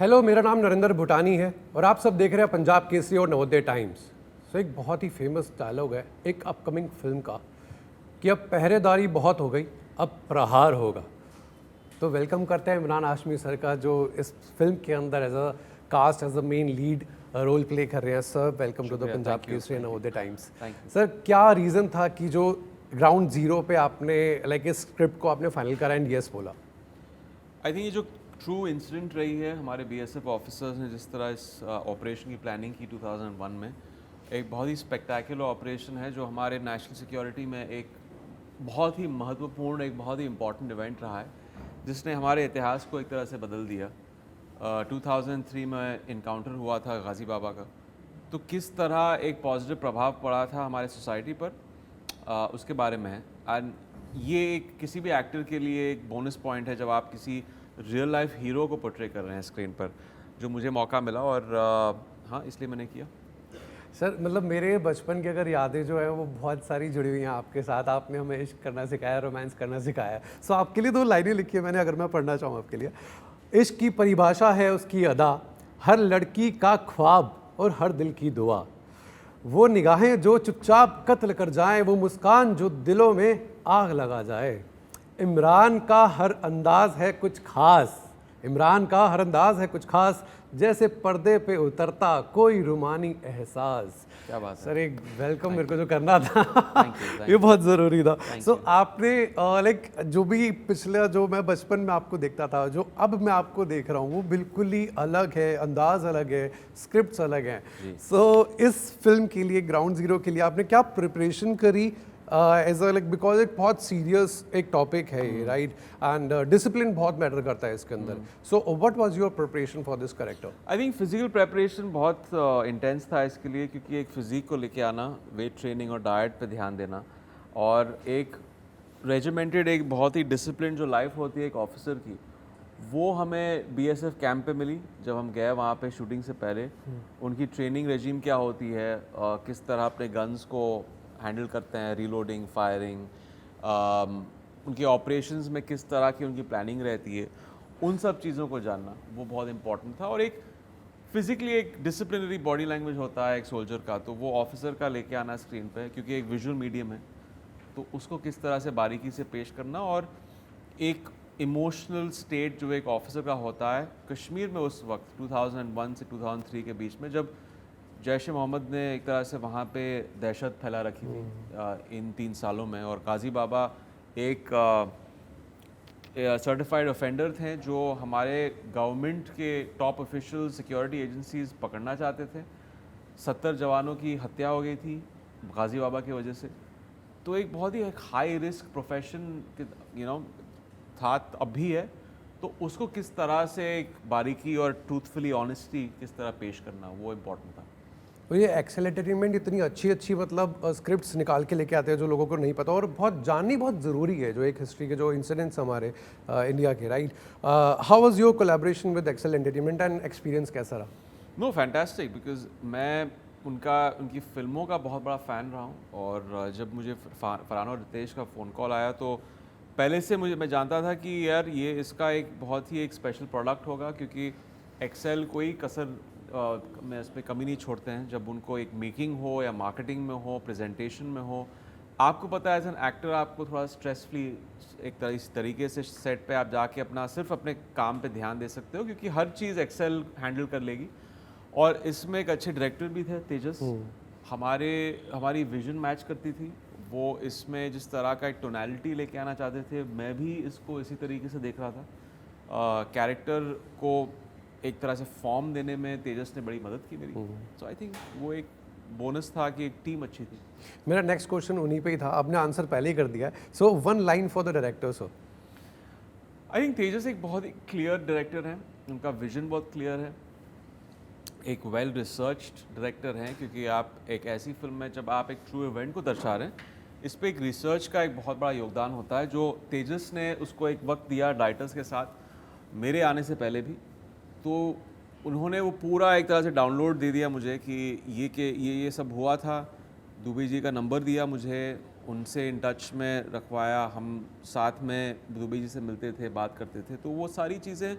Hello, मेरा नाम नरेंद्र भूटानी है और आप सब देख रहे हैं पंजाब केसरी और नवोदय टाइम्स। एक बहुत ही फेमस डायलॉग है एक अपकमिंग फिल्म का कि अब पहरेदारी बहुत हो गई, अब प्रहार होगा। तो वेलकम करते हैं इमरान हाशमी सर का, जो इस फिल्म के अंदर as a cast as a main lead role play कर रहे हैं। Sir, welcome to the Punjab Kesari Navodaya Times. Sir, क्या रीज़न था कि जो ग्राउंड जीरो पे आपने इस स्क्रिप्ट को आपने फाइनल करा एंड यस बोला? आई थिंक ये जो ट्रू इंसिडेंट रही है, हमारे बीएसएफ ऑफिसर्स ने जिस तरह इस ऑपरेशन की प्लानिंग की 2001 में, एक बहुत ही स्पेक्टेकुलर ऑपरेशन है जो हमारे नेशनल सिक्योरिटी में एक बहुत ही महत्वपूर्ण, एक बहुत ही इम्पॉर्टेंट इवेंट रहा है जिसने हमारे इतिहास को एक तरह से बदल दिया। 2003 में इनकाउंटर हुआ था गाज़ी बाबा का, तो किस तरह एक पॉजिटिव प्रभाव पड़ा था हमारे सोसाइटी पर, उसके बारे में है। एंड ये एक किसी भी एक्टर के लिए एक बोनस पॉइंट है जब आप किसी रियल लाइफ हीरो को पोर्ट्रे कर रहे हैं स्क्रीन पर, जो मुझे मौका मिला और हाँ, इसलिए मैंने किया। सर, मतलब मेरे बचपन की अगर यादें जो है वो बहुत सारी जुड़ी हुई हैं आपके साथ। आपने हमें इश्क करना सिखाया, रोमांस करना सिखाया। सो आपके लिए 2 लाइनें लिखी है मैंने, अगर मैं पढ़ना चाहूँ आपके लिए। इश्क की परिभाषा है उसकी अदा, हर लड़की का ख्वाब और हर दिल की दुआ। वो निगाहें जो चुपचाप कत्ल कर जाएं, वो मुस्कान जो दिलों में आग लगा जाए। इमरान का हर अंदाज है कुछ खास, इमरान का हर अंदाज है कुछ खास, जैसे पर्दे पे उतरता कोई रूमानी एहसास। क्या बात है सर, एक वेलकम मेरे को जो करना था Thank ये बहुत ज़रूरी था। सो you. आपने जो भी पिछले, जो मैं बचपन में आपको देखता था, जो अब मैं आपको देख रहा हूँ, वो बिल्कुल ही अलग है, अंदाज अलग है, स्क्रिप्ट्स अलग हैं। सो इस फिल्म के लिए, ग्राउंड जीरो के लिए, आपने क्या प्रिपरेशन करी एज अ बिकॉज एक बहुत सीरियस एक टॉपिक है ये, राइट? एंड डिसिप्लिन बहुत मैटर करता है इसके अंदर। So what was your preparation for this character? I think physical preparation बहुत इंटेंस था इसके लिए, क्योंकि एक फिजिक को लेके आना, वेट ट्रेनिंग और डाइट पे ध्यान देना, और एक रेजिमेंटेड, एक बहुत ही डिसिप्लिन जो लाइफ होती है एक ऑफिसर की, वो हमें बीएसएफ कैंप पे मिली जब हम गए वहाँ पे शूटिंग से पहले। उनकी ट्रेनिंग रेजिम क्या होती है, किस तरह अपने गन्स को हैंडल करते हैं, रीलोडिंग, फायरिंग, उनके ऑपरेशंस में किस तरह की उनकी प्लानिंग रहती है, उन सब चीज़ों को जानना वो बहुत इंपॉर्टेंट था। और एक फिजिकली एक डिसिप्लिनरी बॉडी लैंग्वेज होता है एक सोल्जर का, तो वो ऑफिसर का लेके आना स्क्रीन पे, क्योंकि एक विजुअल मीडियम है, तो उसको किस तरह से बारीकी से पेश करना, और एक इमोशनल स्टेट जो एक ऑफिसर का होता है कश्मीर में उस वक्त 2001 से 2003 के बीच में, जब जैश ए मोहम्मद ने एक तरह से वहाँ पे दहशत फैला रखी थी इन 3 सालों में, और गाज़ी बाबा एक सर्टिफाइड ऑफेंडर थे जो हमारे गवर्नमेंट के टॉप ऑफिशियल सिक्योरिटी एजेंसीज पकड़ना चाहते थे। 70 जवानों की हत्या हो गई थी गाज़ी बाबा की वजह से। तो एक बहुत ही एक हाई रिस्क प्रोफेशन था, अब भी है, तो उसको किस तरह से एक बारीकी और ट्रूथफुली ऑनेस्टी किस तरह पेश करना, वो इम्पोर्टेंट था। तो ये एक्सेल एंटरटेनमेंट इतनी अच्छी मतलब स्क्रिप्ट्स निकाल के लेके आते हैं जो लोगों को नहीं पता, और बहुत जाननी बहुत ज़रूरी है, जो एक हिस्ट्री के जो इंसिडेंट्स हमारे इंडिया के, right? How was your collaboration with Excel Entertainment and experience कैसा रहा? नो, फैंटास्टिक, बिकॉज मैं उनकी फ़िल्मों का बहुत बड़ा फ़ैन रहा हूँ, और जब मुझे फरहान और रितेश का फ़ोन कॉल आया, तो पहले से मैं जानता था कि यार ये इसका एक बहुत ही एक स्पेशल प्रोडक्ट होगा, क्योंकि एक्सेल कोई कसर में इस पर कमी नहीं छोड़ते हैं। जब उनको एक मेकिंग हो या मार्केटिंग में हो, प्रेजेंटेशन में हो, आपको पता है एज एन एक्टर आपको थोड़ा स्ट्रेस फ्री एक इस तरीके से सेट पे आप जाके अपना सिर्फ अपने काम पे ध्यान दे सकते हो, क्योंकि हर चीज़ एक्सेल हैंडल कर लेगी। और इसमें एक अच्छे डायरेक्टर भी थे, तेजस, हमारी विजन मैच करती थी। वो इसमें जिस तरह का एक टोनैलिटी लेके आना चाहते थे, मैं भी इसको इसी तरीके से देख रहा था। कैरेक्टर को एक तरह से फॉर्म देने में तेजस ने बड़ी मदद की मेरी। सो आई थिंक वो एक बोनस था कि एक टीम अच्छी थी। मेरा नेक्स्ट क्वेश्चन उन्हीं पे ही था, आपने आंसर पहले ही कर दिया है। So 1 line for the director sir. I think Tejas एक बहुत ही क्लियर डायरेक्टर हैं, उनका विजन बहुत क्लियर है, एक वेल रिसर्च्ड डायरेक्टर हैं, क्योंकि आप एक ऐसी फिल्म में जब आप एक ट्रू इवेंट को दर्शा रहे हैं, इस पर एक रिसर्च का एक बहुत बड़ा योगदान होता है, जो तेजस ने उसको एक वक्त दिया डायरेक्टर्स के साथ, मेरे आने से पहले भी। तो उन्होंने वो पूरा एक तरह से डाउनलोड दे दिया मुझे कि ये सब हुआ था। दुबे जी का नंबर दिया मुझे, उनसे इन टच में रखवाया, हम साथ में दुबे जी से मिलते थे, बात करते थे। तो वो सारी चीज़ें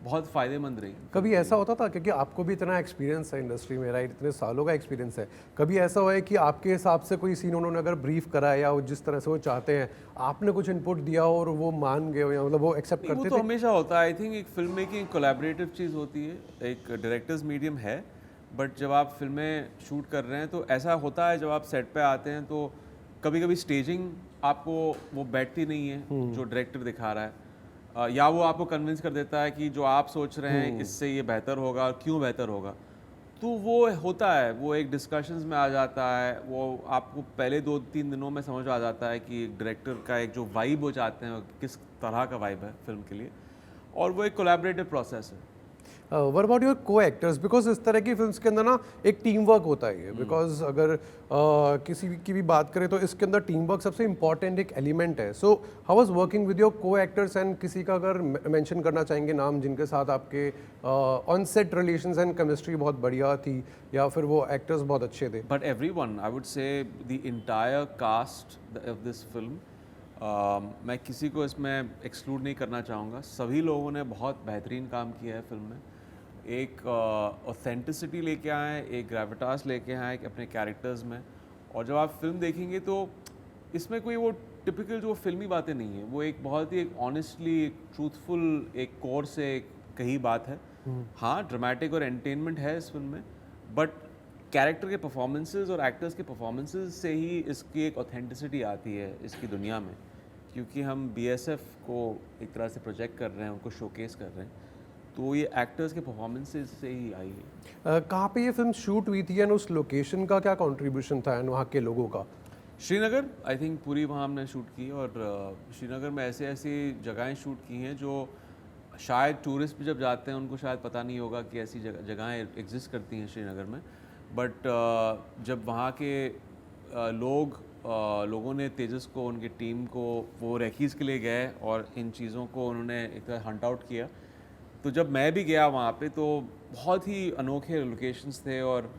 बहुत फ़ायदेमंद रही। कभी ऐसा होता था, क्योंकि आपको भी इतना एक्सपीरियंस है इंडस्ट्री में, राइट, इतने सालों का एक्सपीरियंस है, कभी ऐसा हुआ है कि आपके हिसाब से कोई सीन उन्होंने अगर ब्रीफ करा है या वो जिस तरह से वो चाहते हैं, आपने कुछ इनपुट दिया हो और वो मान गए हो, या मतलब वो एक्सेप्ट नहीं, वो करते तो थे? हमेशा होता है। आई थिंक एक फिल्म मेकिंग कोलैबोरेटिव चीज़ होती है, एक डायरेक्टर्स मीडियम है, बट जब आप फिल्में शूट कर रहे हैं तो ऐसा होता है, जब आप सेट पे आते हैं तो कभी कभी स्टेजिंग आपको वो बैठती नहीं है जो डायरेक्टर दिखा रहा है, या वो आपको कन्विंस कर देता है कि जो आप सोच रहे हैं इससे ये बेहतर होगा और क्यों बेहतर होगा। तो वो होता है, वो एक डिस्कशंस में आ जाता है, वो आपको पहले 2-3 दिनों में समझ आ जाता है कि एक डायरेक्टर का एक जो वाइब वो चाहते हैं किस तरह का वाइब है फिल्म के लिए, और वो एक कोलैबोरेटिव प्रोसेस है। व्हाट अबाउट योर को एक्टर्स, बिकॉज इस तरह की फिल्म्स के अंदर ना एक टीम वर्क होता है, बिकॉज अगर किसी की भी बात करें तो इसके अंदर टीम वर्क सबसे इंपॉर्टेंट एक एलिमेंट है। So how was working with your को एक्टर्स, एंड किसी का अगर मेंशन करना चाहेंगे नाम जिनके साथ आपके on set relations and chemistry बहुत बढ़िया थी, या फिर वो एक्टर्स बहुत अच्छे थे? But everyone, I would say the entire cast of this film, मैं किसी को इसमें एक्सक्लूड नहीं करना चाहूँगा, सभी लोगों ने बहुत बेहतरीन काम किया है फिल्म में। एक ऑथेंटिसिटी लेके आए, एक ग्रेविटास लेके आए अपने कैरेक्टर्स में, और जब आप फिल्म देखेंगे तो इसमें कोई वो टिपिकल जो फिल्मी बातें नहीं है, वो एक बहुत ही एक ऑनेस्टली, एक ट्रूथफुल, एक कोर से एक कही बात है। हाँ, ड्रामेटिक और एंटरटेनमेंट है इस फिल्म में, बट कैरेक्टर के परफॉर्मेंसेस और एक्टर्स के परफॉर्मेंसेस से ही इसकी एक ऑथेंटिसिटी आती है इसकी दुनिया में, क्योंकि हम बीएसएफ को एक तरह से प्रोजेक्ट कर रहे हैं, उनको शोकेस कर रहे हैं, तो ये एक्टर्स के परफॉर्मेंसेस से ही आई है। कहाँ पे ये फिल्म शूट हुई थी, एंड उस लोकेशन का क्या कंट्रीब्यूशन था, एंड वहाँ के लोगों का? श्रीनगर, आई थिंक पूरी वहाँ हमने शूट की, और श्रीनगर में ऐसे ऐसी जगहें शूट की हैं जो शायद टूरिस्ट भी जब जाते हैं उनको शायद पता नहीं होगा कि ऐसी जगहें एग्जिस्ट करती हैं श्रीनगर में, बट जब वहाँ के लोगों ने तेजस को, उनकी टीम को वो रेकीज़ के लिए गए और इन चीज़ों को उन्होंने एक तरह हंट आउट किया, तो जब मैं भी गया वहाँ पे तो बहुत ही अनोखे लोकेशंस थे, और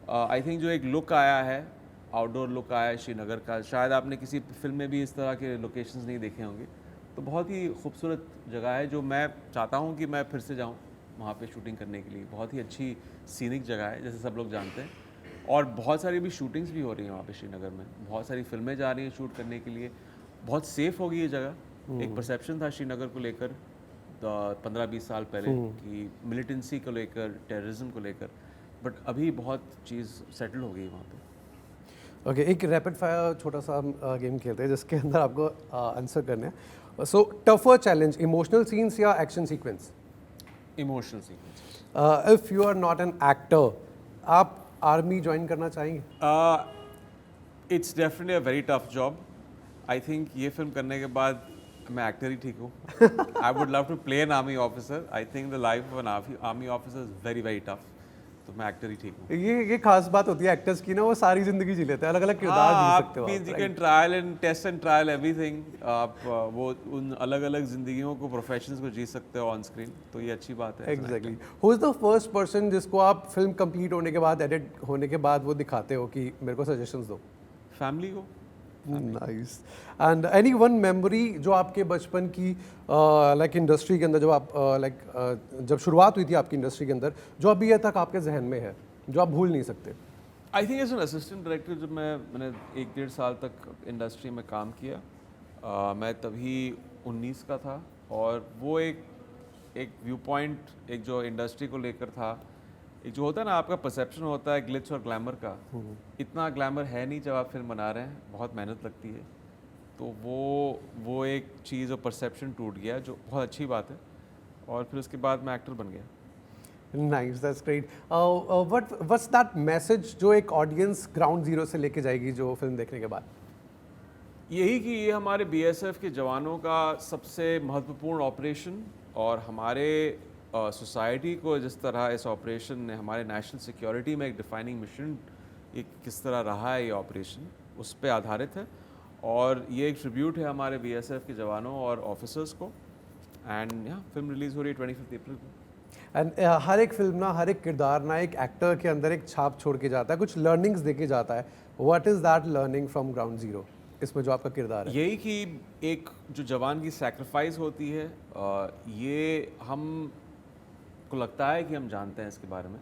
आई थिंक जो एक लुक आया है, आउटडोर लुक आया है श्रीनगर का, शायद आपने किसी फिल्म में भी इस तरह के लोकेशंस नहीं देखे होंगे, तो बहुत ही खूबसूरत जगह है जो मैं चाहता हूँ कि मैं फिर से जाऊँ वहाँ पे शूटिंग करने के लिए। बहुत ही अच्छी सीनिक जगह है, जैसे सब लोग जानते हैं, और बहुत सारी भी शूटिंग्स भी हो रही हैं वहाँ पे श्रीनगर में, बहुत सारी फिल्में जा रही हैं शूट करने के लिए, बहुत सेफ़ होगी ये जगह। एक परसेप्शन था श्रीनगर को लेकर 15-20 साल पहले कि मिलिटेंसी को लेकर, टेररिज्म को लेकर, बट अभी बहुत चीज़ सेटल हो गई वहाँ पे। ओके, एक रैपिड फायर छोटा सा गेम खेलते हैं जिसके अंदर आपको आंसर करने हैं। So tougher challenge, emotional scenes या action sequence? Emotional sequence. If you are not an actor, आप आर्मी ज्वाइन करना चाहेंगे? It's definitely a very tough job. I think ये फिल्म करने के बाद मैं एक्टर ही ठीक हूँ। I would love to play an army officer. I think the life of an army officer is very very tough, तो मैं एक्टर ही ठीक हूँ। ये खास बात होती है एक्टर्स की ना, वो सारी जिंदगी जी लेते हैं, अलग अलग किरदार जी सकते हो आप, you can trial and test and trial everything. आप वो उन अलग अलग जिंदगियों को, प्रोफेशंस को जी सकते हो ऑन स्क्रीन, तो ये अच्छी बात है। Exactly. Who is the first person जिसको आप फिल्म कंप्लीट होने के बाद, एडिट होने के बाद वो दिखाते हो कि मेरे को सजेशंस दो? फैमिली को। Nice. And any one memory जो आपके बचपन की लाइक इंडस्ट्री के अंदर, जब आप जब शुरुआत हुई थी आपकी इंडस्ट्री के अंदर, जो अभी तक आपके जहन में है, जो आप भूल नहीं सकते? I think as an assistant director जब मैंने 1-1.5 साल तक इंडस्ट्री में काम किया, मैं तभी 19 का था, और वो एक व्यू पॉइंट, एक जो इंडस्ट्री को लेकर था, एक जो होता है ना आपका परसेप्शन होता है ग्लिच और ग्लैमर का, इतना ग्लैमर है नहीं जब आप फिल्म बना रहे हैं, बहुत मेहनत लगती है, तो वो एक चीज़ और परसेप्शन टूट गया, जो बहुत अच्छी बात है, और फिर उसके बाद मैं एक्टर बन गया। Nice, that's great. What's that message जो एक ऑडियंस ग्राउंड जीरो से लेके जाएगी जो फिल्म देखने के बाद? यही कि ये हमारे बीएसएफ के जवानों का सबसे महत्वपूर्ण ऑपरेशन, और हमारे सोसाइटी को जिस तरह इस ऑपरेशन ने, हमारे नेशनल सिक्योरिटी में एक डिफाइनिंग मिशन ये किस तरह रहा है, ये ऑपरेशन उस पर आधारित है, और ये एक ट्रिब्यूट है हमारे बीएसएफ के जवानों और ऑफिसर्स को। एंड यहाँ फिल्म रिलीज़ हो रही है 25 अप्रैल को। एंड हर एक फिल्म ना, हर एक किरदार ना एक एक्टर के अंदर एक छाप छोड़ के जाता है, कुछ लर्निंग्स दे के जाता है। What is that learning from ground zero, इसमें जो आपका किरदार है? यही कि एक जो जवान की सैक्रिफाइस होती है, ये हम को लगता है कि हम जानते हैं इसके बारे में,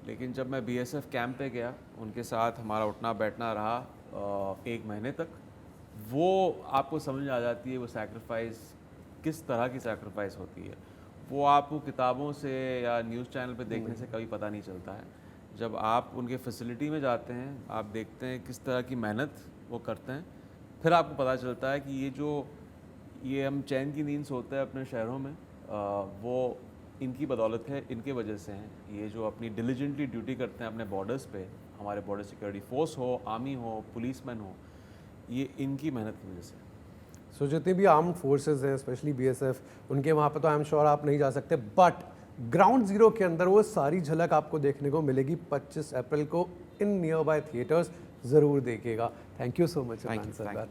लेकिन जब मैं बीएसएफ कैंप पे गया, उनके साथ हमारा उठना बैठना रहा 1 महीने तक, वो आपको समझ आ जाती है वो सैक्रिफाइस किस तरह की सैक्रिफाइस होती है। वो आपको किताबों से या न्यूज़ चैनल पे देखने से कभी पता नहीं चलता है। जब आप उनके फैसिलिटी में जाते हैं, आप देखते हैं किस तरह की मेहनत वो करते हैं, फिर आपको पता चलता है कि ये हम चैन की नींद सोते हैं अपने शहरों में, वो इनकी बदौलत है, इनके वजह से हैं। ये जो अपनी डिलीजेंटली ड्यूटी करते हैं अपने बॉर्डर्स पे, हमारे बॉर्डर सिक्योरिटी फोर्स हो, आर्मी हो, पुलिसमैन हो, ये इनकी मेहनत की वजह से। सो जितनी भी आर्म्ड फोर्सेस हैं, स्पेशली बीएसएफ, उनके वहाँ पे तो आई एम श्योर आप नहीं जा सकते, बट ग्राउंड जीरो के अंदर वो सारी झलक आपको देखने को मिलेगी 25 अप्रैल को इन नियर बाय थिएटर्स। ज़रूर देखिएगा। Thank you so much Thank you, Sardar.